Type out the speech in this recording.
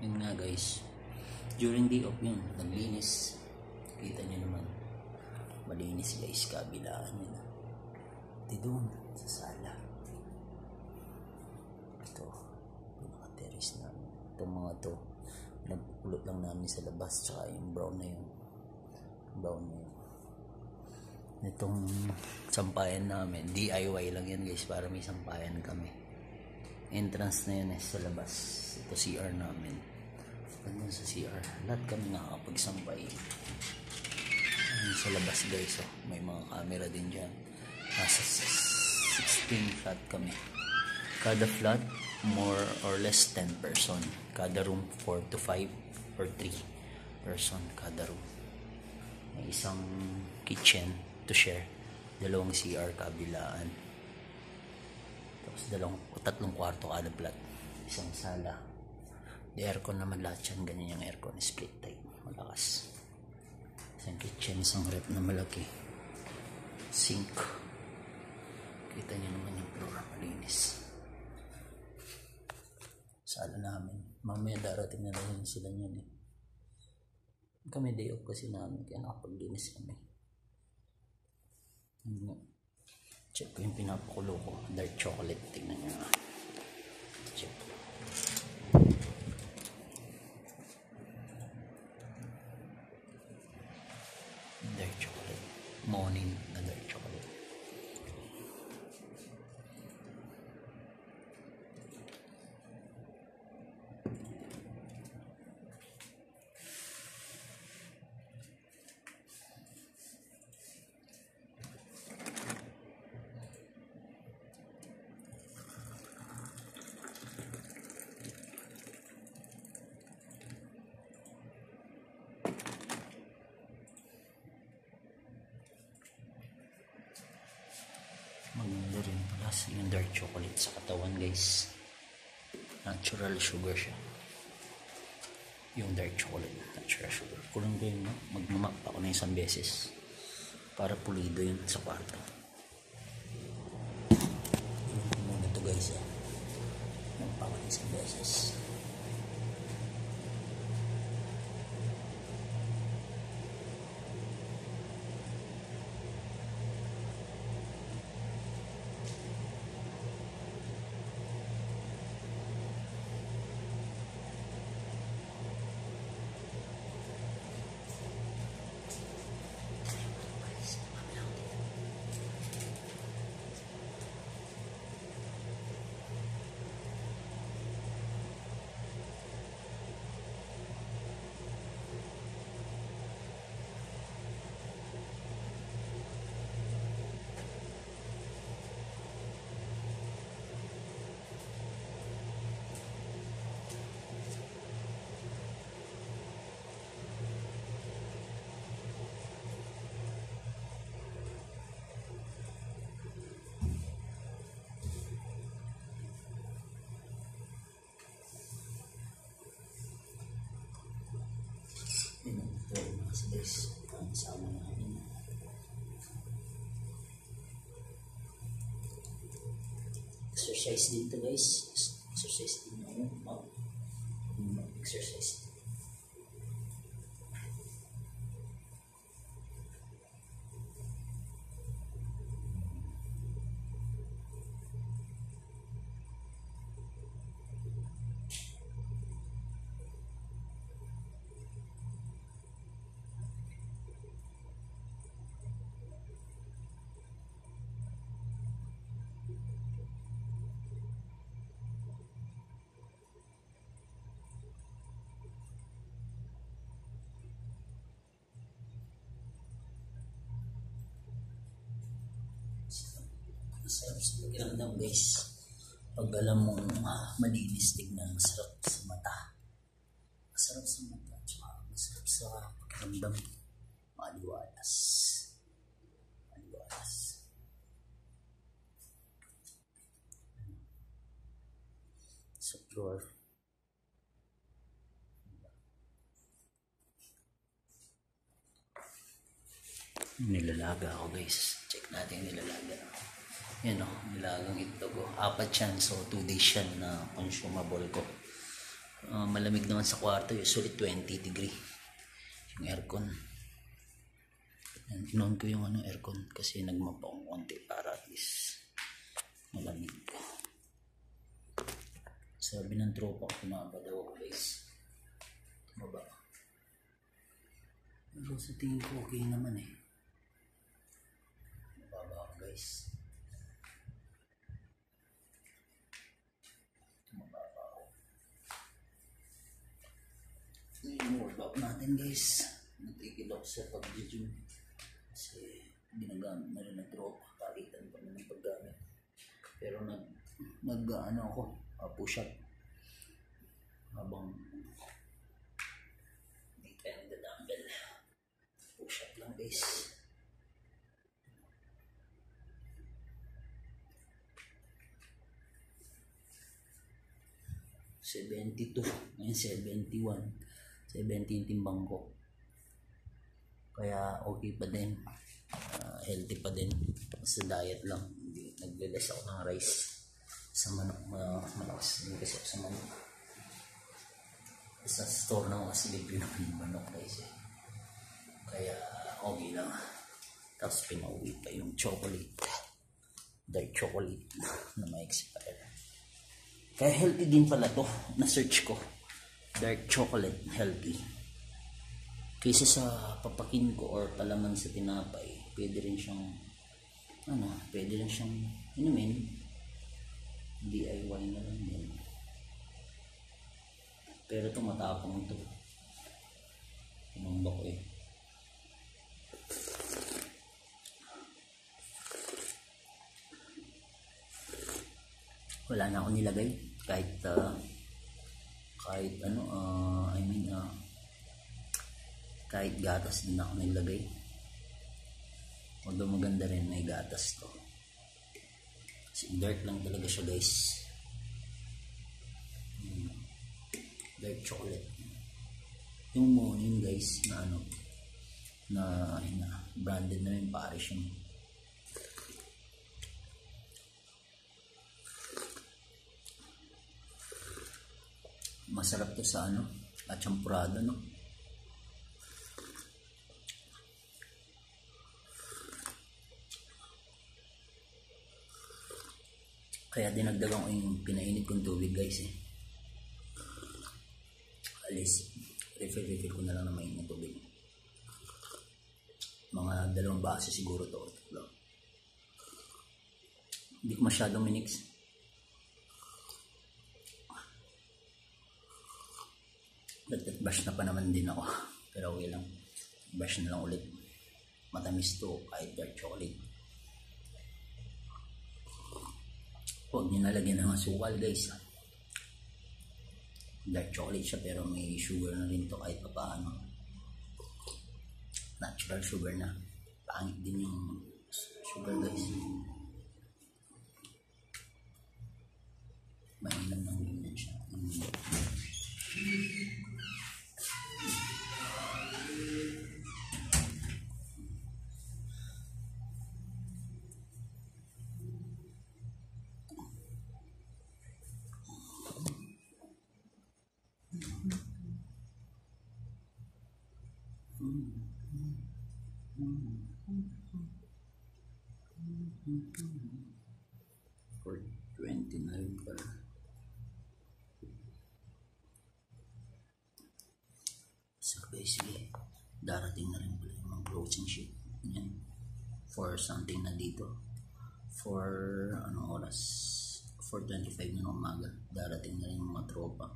Yun nga guys, during day off yun, naglinis. Kita nyo naman, malinis guys, kabilaan yun. Di doon, sa sala. Ito, pinaka-terrace namin. Itong mga to, nagpulot lang namin sa labas, tsaka yung brown na yun. Brown na yun. Itong sampayan namin, DIY lang yan guys, para may sampayan kami. Entrance na yun sa labas. Ito CR namin. Ganyan sa CR. Lahat kami nakakapagsampay. Sa labas guys, oh. May mga camera din dyan. Nasa 16 flat kami. Kada flat, more or less 10 person. Kada room, 4 to 5 or 3 person kada room. May isang kitchen to share. Dalawang CR kabilaan. Tapos tatlong kwarto kada flat. Isang sala. The aircon naman lahat yan. Ganyan yung aircon. Split type. Malakas. Isang kitchen. Isang rep na malaki. Sink. Kita nyo naman yung floor. Malinis. Sala namin. Mamaya darating na rin sila nyan eh. Kami day off kasi namin. Kaya nakapaglinis kami. Check ko yung pinapakulo ko. Dark chocolate. Tingnan nyo nga. Check. Dark chocolate. Morning na dark chocolate. Maganda rin plus yung dark chocolate sa katawan guys. Natural sugar siya. Yung dark chocolate, natural sugar. Kulang ko yun, no? Magmamap ako na isang beses para pulido yun sa kwarto. Kulang ko muna ito guys. Magmamap ako na isang beses. Guys, ang sama namin. Exercise dito guys. Exercise din ako. Exercise. Masarap sa pakiramdam guys. Pag alam mong malinis tignan, masarap sa mata. Masarap sa mata. Masarap sa pakiramdam. Maliwalas. Maliwalas. Sa floor. Nilalaga ako guys. Check natin yung nilalaga. Yan o, nilagang itlog o. 4 yan. So 2 days yan na consumable ko. malamig naman sa kwarto, usually 20 degree yung aircon. In-on ko yung aircon kasi nagmapa akong konti para at least malamig. Sabi ng tropa ko, tumaba daw ako guys. Tumaba. Pero sa tingin ko okay naman eh. Tumaba ako guys. Tumaba ako. I-workout natin guys. Natigil ako sa pag-gym. Kasi ginagamit na rin ng tropa. Palitan pa na ng paggamit. Pero ako, push up. Habang hindi tayo nagdadamble. Push up lang guys. $72. Ngayon 71. 70 yung timbang ko. Kaya okay pa din. Healthy pa din. Sa diet lang. Naglalas ako ng rice. Sa manok. Malakas din kasi ako sa manok. Sa store na kasi libre naman yung manok guys eh. Kaya okay lang. Tapos pinauwi pa yung chocolate. Dark chocolate na may expire. Kaya healthy din pala to. Na-search ko. Dark chocolate healthy. Kaysa sa papakin ko or palaman sa tinapay, pwede rin siyang inumin. DIY na lang din. Pero ito matapang ito. Pinumba ko eh. Wala na ako nilagay. Kahit gatas din ako nilagay. Although maganda rin may gatas to. Kasi dark lang talaga siya guys. Dark chocolate. Yung morning guys na branded na yung Paris yun. Masarap to sa champurado no. Kaya dinagdagan ko yung pinainit kong tubig guys eh. At least refill ko na lang na mainit na tubig. Mga 2 baso siguro to. Hindi ko masyadong minix. Bash na pa naman din ako. Pero okay lang. Bash na lang ulit. Matamis to kahit dark chocolate. Huwag nyo nalagyan ng asukal guys. Dark chocolate siya pero may sugar na rin to kahit pa paano. Natural sugar na. Pangit din yung sugar guys. Mainam lang din siya. For 29 pala. So basically, darating na rin pala yung mga closing sheet. Yan. For something na dito. For anong oras? 4:25 na ng umaga. Darating na rin yung mga tropa.